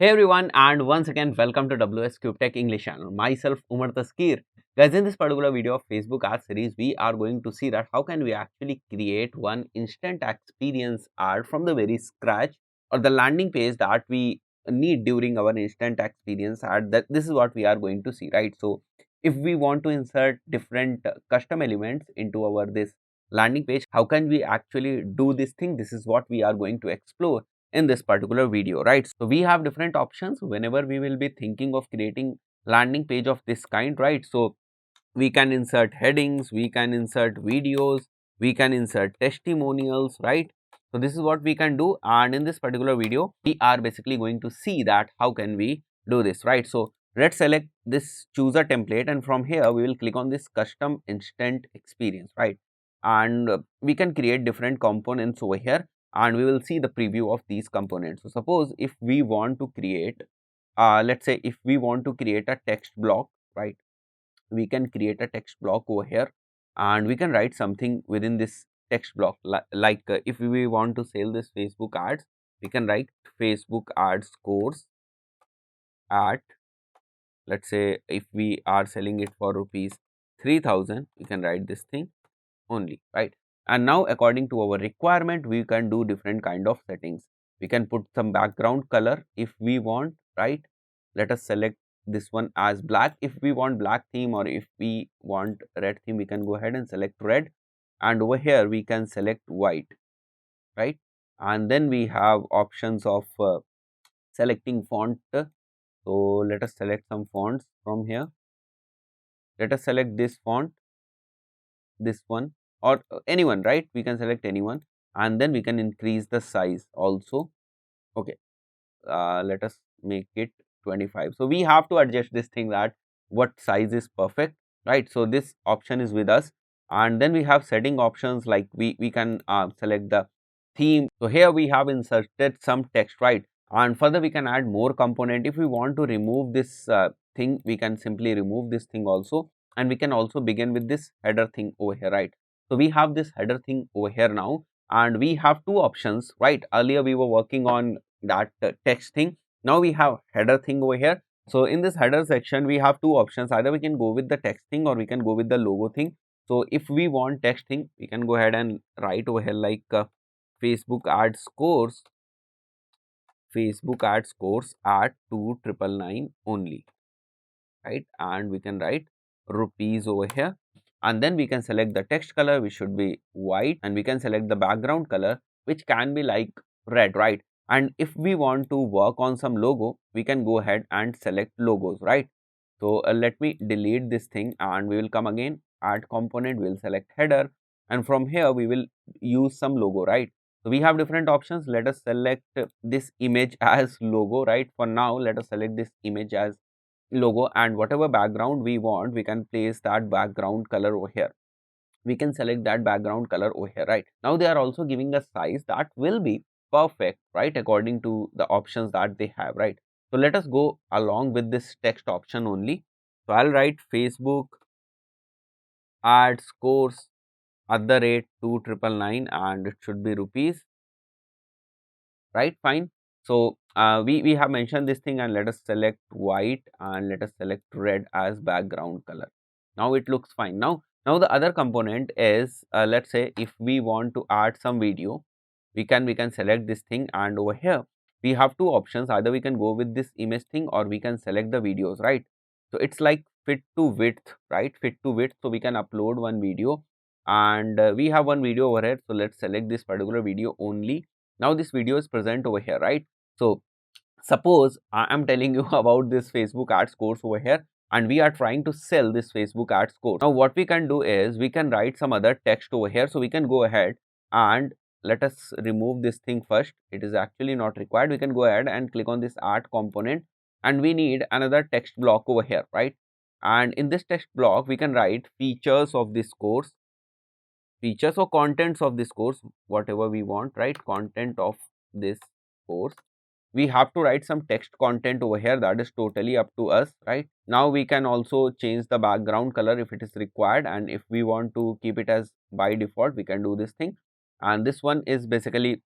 Hey everyone, and once again welcome to WS Cube Tech English channel. Myself Umar Taskir. Guys, in this particular video of Facebook ad series, we are going to see that how can we actually create one instant experience ad from the very scratch, or the landing page that we need during our instant experience ad. That this is what we are going to see, right? So if we want to insert different custom elements into our this landing page, how can we actually do this thing? This is what we are going to explore in this particular video, right? So we have different options whenever we will be thinking of creating landing page of this kind, right? So we can insert headings, we can insert videos, we can insert testimonials, right? So this is what we can do, and in this particular video we are basically going to see that how can we do this, right? So let's select this chooser template, and from here we will click on this custom instant experience, right? And we can create different components over here, and we will see the preview of these components. So suppose if we want to create let's say if we want to create a text block, right? We can create a text block over here, and we can write something within this text block, like if we want to sell this Facebook ads, we can write Facebook ads course at, let's say if we are selling it for rupees 3000, we can write this thing only, right? And now according to our requirement, we can do different kind of settings. We can put some background color if we want, right? Let us select this one as black if we want black theme, or if we want red theme, we can go ahead and select red, and over here we can select white, right? And then we have options of selecting font. So let us select some fonts from here. Let us select this font, this one, or anyone, right? We can select anyone, and then we can increase the size also. Okay, let us make it 25. So we have to adjust this thing, that what size is perfect, right? So this option is with us, and then we have setting options, like we can select the theme. So here we have inserted some text, right? And further we can add more component. If we want to remove this thing, we can simply remove this thing also, and we can also begin with this header thing over here, right? So we have this header thing over here now, and we have two options, right? Earlier we were working on that text thing. Now we have header thing over here. So in this header section we have two options, either we can go with the text thing or we can go with the logo thing. So if we want text thing, we can go ahead and write over here like Facebook ads course, Facebook ads course at 2999 only, right? And we can write rupees over here, and then we can select the text color, which should be white, and we can select the background color, which can be like red, right? And if we want to work on some logo, we can go ahead and select logos, right? So let me delete this thing, and we will come again, add component, we'll select header, and from here we will use some logo, right? So we have different options. Let us select this image as logo, right? For now let us select this image as logo, and whatever background we want, we can place that background color over here. We can select that background color over here, right? Now they are also giving a size that will be perfect, right, according to the options that they have, right? So let us go along with this text option only. So I'll write Facebook ads course at the rate 2999, and it should be rupees, right? Fine. So we have mentioned this thing, and let us select white, and let us select red as background color. Now it looks fine. Now the other component is, let's say if we want to add some video, we can select this thing, and over here we have two options, either we can go with this image thing or we can select the videos, right? So it's like fit to width, right? Fit to width. So we can upload one video, and we have one video over here. So let's select this particular video only. Now this video is present over here, right? So suppose I am telling you about this Facebook ads course over here, and we are trying to sell this Facebook ads course. Now what we can do is we can write some other text over here. So we can go ahead and let us remove this thing first. It is actually not required. We can go ahead and click on this art component, and we need another text block over here, right? And in this text block we can write features of this course, features or contents of this course, whatever we want, right? Content of this course. We have to write some text content over here, that is totally up to us, right? Now we can also change the background color if it is required, and if we want to keep it as by default, we can do this thing. And this one is basically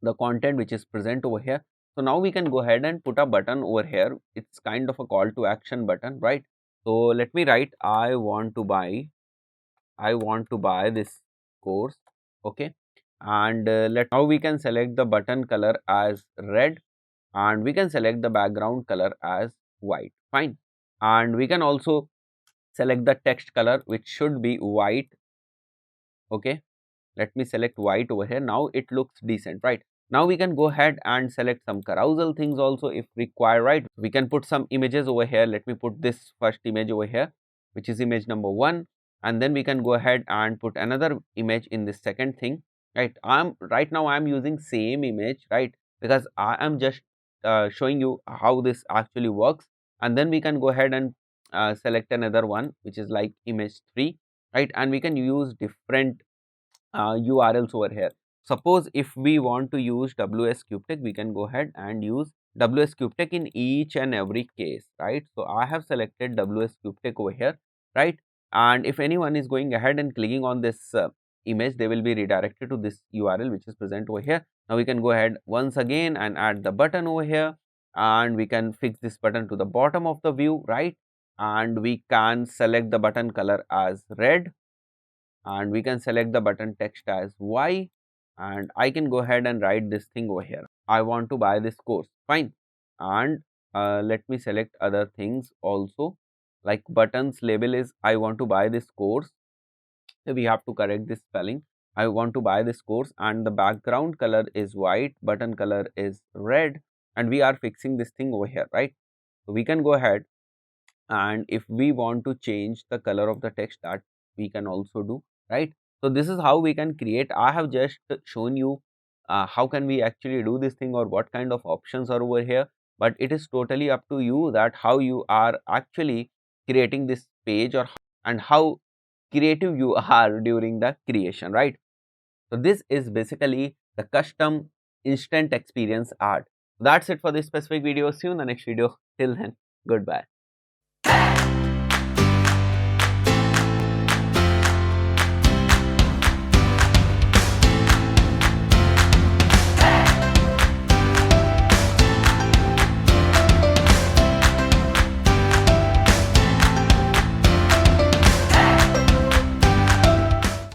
the content which is present over here. So now we can go ahead and put a button over here. It's kind of a call to action button, right? So let me write I want to buy this course. Okay, and now we can select the button color as red, and we can select the background color as white. Fine. And we can also select the text color, which should be white. Okay, let me select white over here. Now it looks decent, right? Now we can go ahead and select some carousel things also if required, right? We can put some images over here. Let me put this first image over here, which is image number 1, and then we can go ahead and put another image in this second thing, right? Right now I'm using same image, right? Because I am just showing you how this actually works. And then we can go ahead and select another one, which is like image 3, right? And we can use different URLs over here. Suppose if we want to use WS CubeTech, we can go ahead and use WS CubeTech in each and every case, right? So I have selected WS CubeTech over here, right? And if anyone is going ahead and clicking on this image, they will be redirected to this URL which is present over here. Now we can go ahead once again and add the button over here, and we can fix this button to the bottom of the view, right? And we can select the button color as red, and we can select the button text as Y, and I can go ahead and write this thing over here. I want to buy this course. Fine. And let me select other things also, like buttons label is I want to buy this course. So we have to correct this spelling. I want to buy this course, and the background color is white, button color is red, and we are fixing this thing over here, right? So we can go ahead, and if we want to change the color of the text, that we can also do, right? So this is how we can create. I have just shown you how can we actually do this thing, or what kind of options are over here, but it is totally up to you that how you are actually creating this page, or and how creative you are during the creation, right? So this is basically the custom instant experience art. That's it for this specific video. See you in the next video. Till then, goodbye.